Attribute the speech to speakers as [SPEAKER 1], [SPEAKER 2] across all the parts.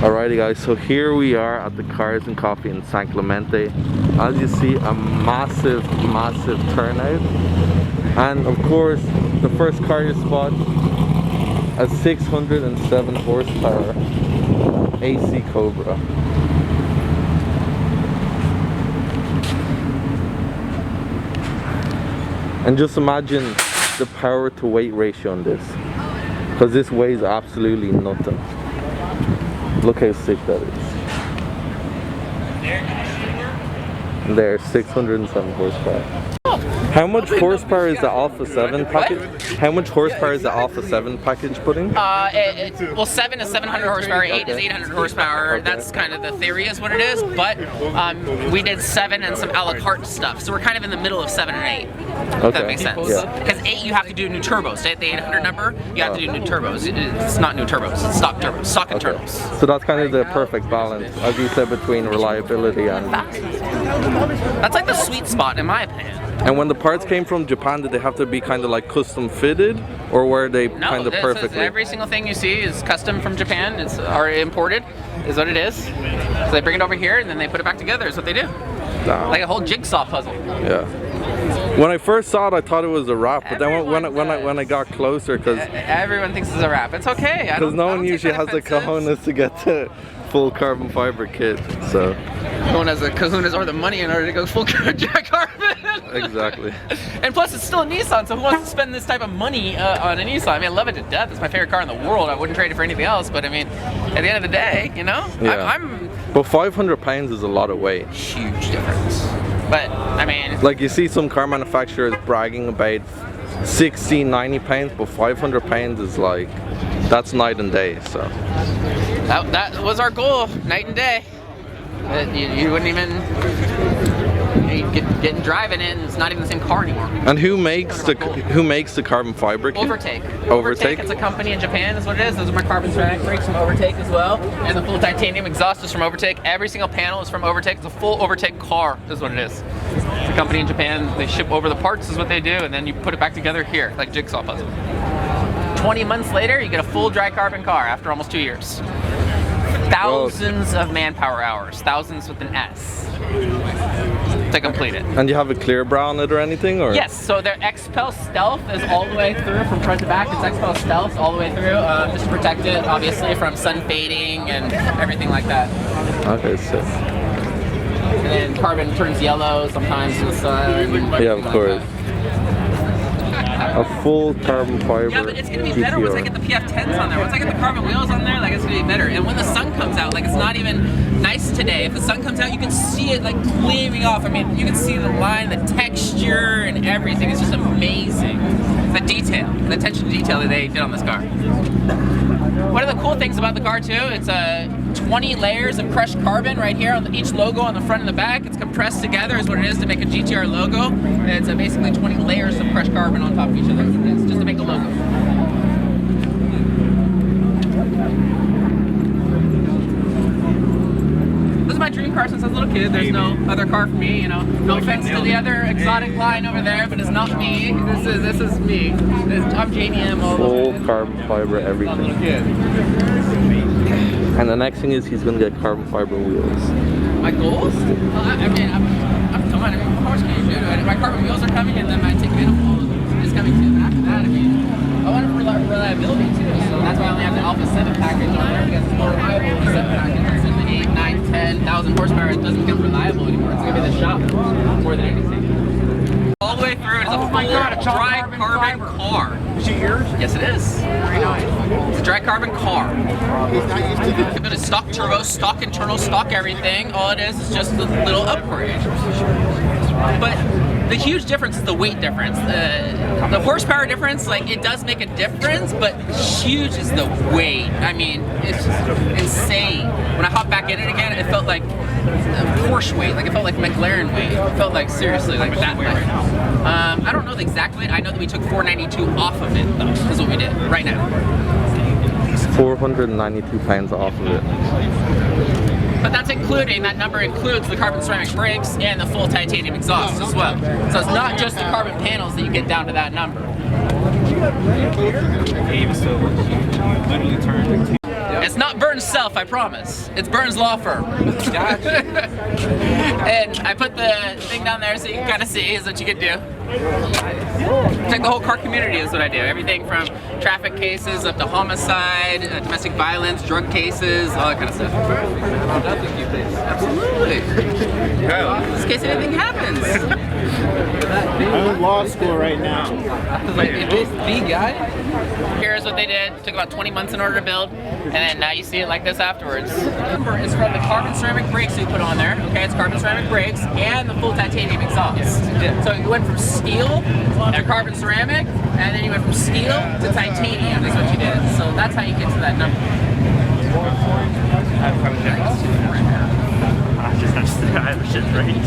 [SPEAKER 1] Alrighty guys, so here we are at the Cars and Coffee in San Clemente. As you see, a massive turnout. And of course, the first car you spot, a 607 horsepower AC Cobra. And just imagine the power to weight ratio on this, because this weighs absolutely nothing. Look how sick that is. There, 607 horsepower. How much horsepower is the Alpha 7 package? How much horsepower is the Alpha 7 package putting?
[SPEAKER 2] Well, 7 is 700 horsepower, 8 is 800 horsepower. That's kind of the theory is what it is, but we did 7 and some a la carte stuff. So we're kind of in the middle of 7 and 8. If that makes sense. Because 8 you have to do new turbos. The 800 number, you have to do new turbos. It's not new turbos, it's stock turbos, stock and turbos.
[SPEAKER 1] So that's kind of the perfect balance, as you said, between reliability and...
[SPEAKER 2] That's like the sweet spot in my opinion.
[SPEAKER 1] And when the parts came from Japan, did they have to be kind of like custom fitted, or were they kind of perfectly?
[SPEAKER 2] Every single thing you see is custom from Japan. It's already imported, is what it is. So they bring it over here and then they put it back together. Is what they do.
[SPEAKER 1] Damn.
[SPEAKER 2] Like a whole jigsaw puzzle.
[SPEAKER 1] Yeah. When I first saw it, I thought it was a wrap, but then when I got closer, because
[SPEAKER 2] everyone thinks it's a wrap. It's okay.
[SPEAKER 1] Because no one usually has the cojones to get the full carbon fiber kit. So
[SPEAKER 2] no one has the kahunas or the money in order to go full carbon.
[SPEAKER 1] Exactly.
[SPEAKER 2] And plus, it's still a Nissan, so who wants to spend this type of money on a Nissan? I mean, I love it to death. It's my favorite car in the world. I wouldn't trade it for anything else. But I mean, at the end of the day, you know,
[SPEAKER 1] yeah. But 500 pounds is a lot of weight.
[SPEAKER 2] Huge difference. But I mean,
[SPEAKER 1] like you see some car manufacturers bragging about 60, 90 pounds, but 500 pounds is like, that's night and day. So
[SPEAKER 2] that was our goal, night and day. You wouldn't even get driving it, and it's not even the same car anymore.
[SPEAKER 1] And who makes the carbon fiber kit?
[SPEAKER 2] Overtake. It's a company in Japan, is what it is. Those are my carbon ceramic brakes from Overtake as well, and the full titanium exhaust is from Overtake. Every single panel is from Overtake. It's a full Overtake car, is what it is. It's a company in Japan. They ship over the parts, is what they do, and then you put it back together here, like jigsaw puzzle. 20 months later, you get a full dry carbon car after almost 2 years. Thousands of manpower hours, thousands with an S, to complete it.
[SPEAKER 1] And you have a clear brow on it or anything, or?
[SPEAKER 2] Yes, so their XPEL Stealth is all the way through from front to back. It's XPEL Stealth all the way through, just to protect it, obviously, from sun fading and everything like that.
[SPEAKER 1] Okay, sick.
[SPEAKER 2] And then carbon turns yellow sometimes to the sun.
[SPEAKER 1] Yeah, of course. A full carbon fiber.
[SPEAKER 2] Yeah, but it's gonna be better once I get the PF10s on there. Once I get the carbon wheels on there, like it's gonna be better. And when the sun comes out, like it's not even nice today. If the sun comes out, you can see it like gleaming off. I mean, you can see the line, the texture, and everything. It's just amazing. The detail, the attention to detail that they did on this car. One of the cool things about the car too, it's 20 layers of crushed carbon right here on each logo on the front and the back. It's compressed together is what it is to make a GTR logo. It's basically 20 layers of crushed carbon on top of each other. It's just to make a logo. This is my dream car since I was a little kid. There's no other car for me, you know. No offense to the other exotic line over there, but it's not me. This is me. I'm JDM all
[SPEAKER 1] full carbon fiber everything. And the next thing is he's gonna get carbon fiber wheels.
[SPEAKER 2] My goals? I mean, I'm done. I mean, of course, can you do it? My carbon wheels are coming, and then my tick manifold is coming too. And after that, I mean, I want reliability too. So that's why I only have the Alpha 7 package on there, because it's more reliable than the 7 package. It's in the 8, 9, 10,000 horsepower. It doesn't feel reliable anymore. It's gonna be the shop more than anything. All the way through, it's a full dry carbon car. Is it yours? Yes, it is. Very nice. It's a dry carbon car. It is stock turbo, stock internal, stock everything. All it is just a little upgrade. But the huge difference is the weight difference. The horsepower difference, like it does make a difference, but huge is the weight. I mean, it's just insane. When I hopped back in it again, it felt like Porsche weight, like it felt like McLaren weight. It felt like seriously like that. I don't know the exact weight. I know that we took 492 off of it, though. That's what we did right now.
[SPEAKER 1] 492 pounds off of it.
[SPEAKER 2] But that's including, that number includes the carbon ceramic brakes and the full titanium exhaust as well. So it's not just the carbon panels that you get down to that number. It's not Burns' self, I promise. It's Burns' law firm. Gotcha. And I put the thing down there so you can kind of see is what you can do. Protect the whole car community is what I do. Everything from traffic cases up to homicide, domestic violence, drug cases, all that kind of stuff. I'll definitely keep this. Absolutely. Just in case anything happens.
[SPEAKER 3] I'm in law school right now.
[SPEAKER 2] Like, is this the guy? Here's what they did. Took about 20 months in order to build, and then now you see it like this afterwards. It's from the carbon ceramic brakes we put on there. Okay, it's carbon ceramic brakes and the full titanium exhaust. So you went from steel and carbon ceramic, and then you went from steel to titanium. Is what you did. So that's how you get to that number.
[SPEAKER 3] I have shit range.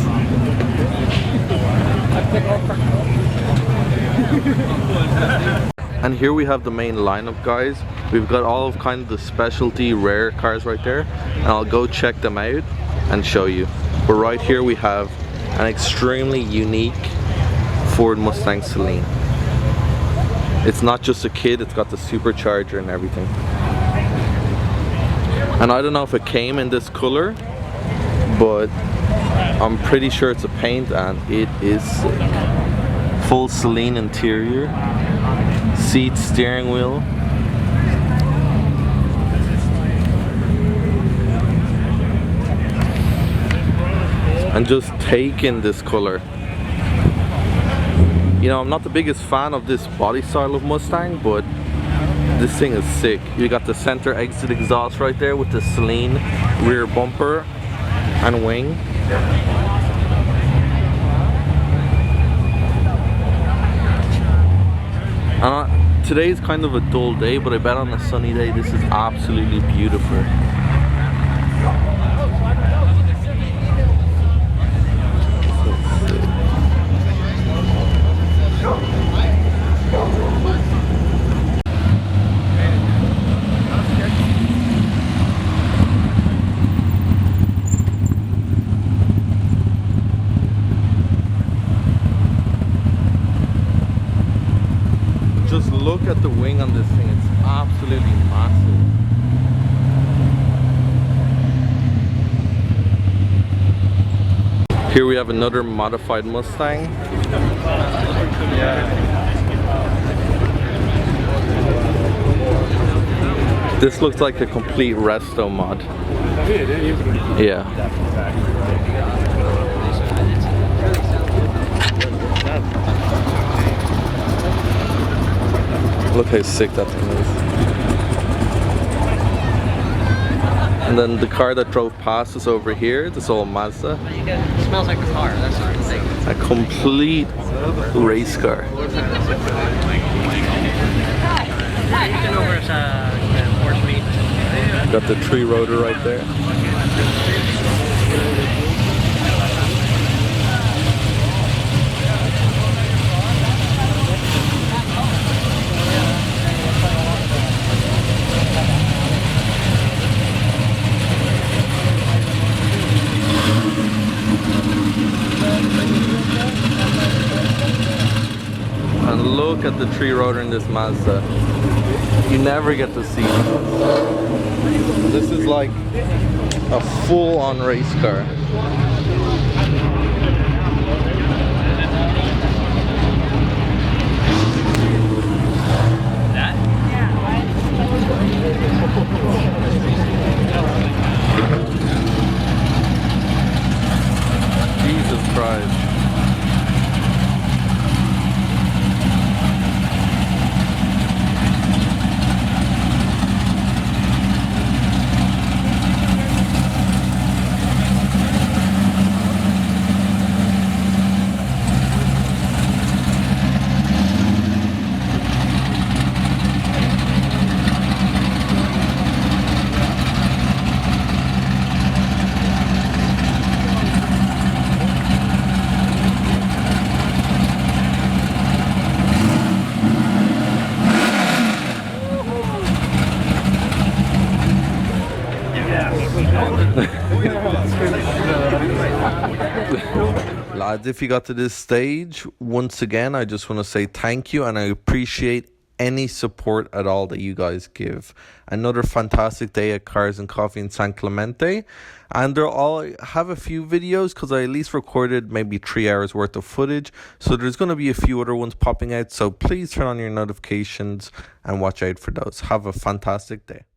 [SPEAKER 1] And here we have the main lineup, guys. We've got all of kind of the specialty rare cars right there, and I'll go check them out and show you. But right here we have an extremely unique Ford Mustang Saloon. It's not just a kid, it's got the supercharger and everything. And I don't know if it came in this color, but I'm pretty sure it's a paint, and it is sick. Full Celine interior, seat, steering wheel. And just taking this color. You know, I'm not the biggest fan of this body style of Mustang, but this thing is sick. You got the center exit exhaust right there with the Celine rear bumper and wing. And today's kind of a dull day, but I bet on a sunny day this is absolutely beautiful. Just look at the wing on this thing, it's absolutely massive. Here we have another modified Mustang. This looks like a complete resto mod. Yeah. Look how sick that thing is. And then the car that drove past us over here, this old Mazda.
[SPEAKER 2] It smells like a car, that's what I'm saying.
[SPEAKER 1] A complete race car. Got the tree rotor right there. And look at the tree rotor in this Mazda. You never get to see this. This is like a full-on race car. Jesus Christ. Lads, if you got to this stage, once again I just want to say thank you, and I appreciate any support at all that you guys give. Another fantastic day at Cars and Coffee in San Clemente, and I'll have a few videos because I at least recorded maybe 3 hours worth of footage, so there's going to be a few other ones popping out, so please turn on your notifications and watch out for those. Have a fantastic day.